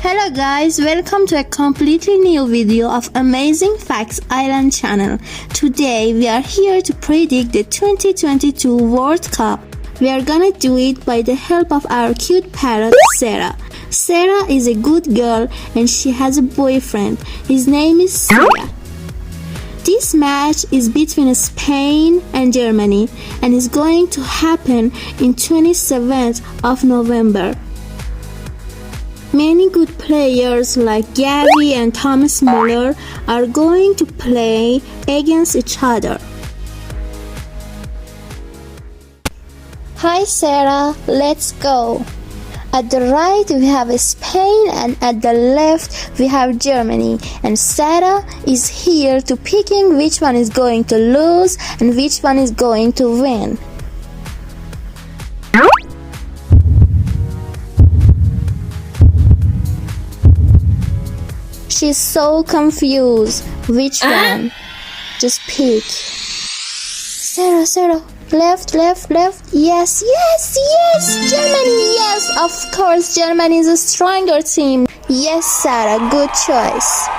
Hello guys, welcome to a completely new video of Amazing Facts Island channel. Today we are here to predict the 2022 World Cup. We are gonna do it by the help of our cute parrot Sara. Sara is a good girl and she has a boyfriend. His name is Sara. This match is between Spain and Germany and is going to happen in 27th of November. Many good players like Gary and Thomas Muller are going to play against each other. Hi Sarah, let's go. At the right we have Spain and at the left we have Germany, and Sarah is here to picking which one is going to lose and which one is going to win. She's so confused. Which one? Just pick. Sarah, left. Yes, Germany, yes, of course, Germany is a stronger team. Yes, Sarah, good choice.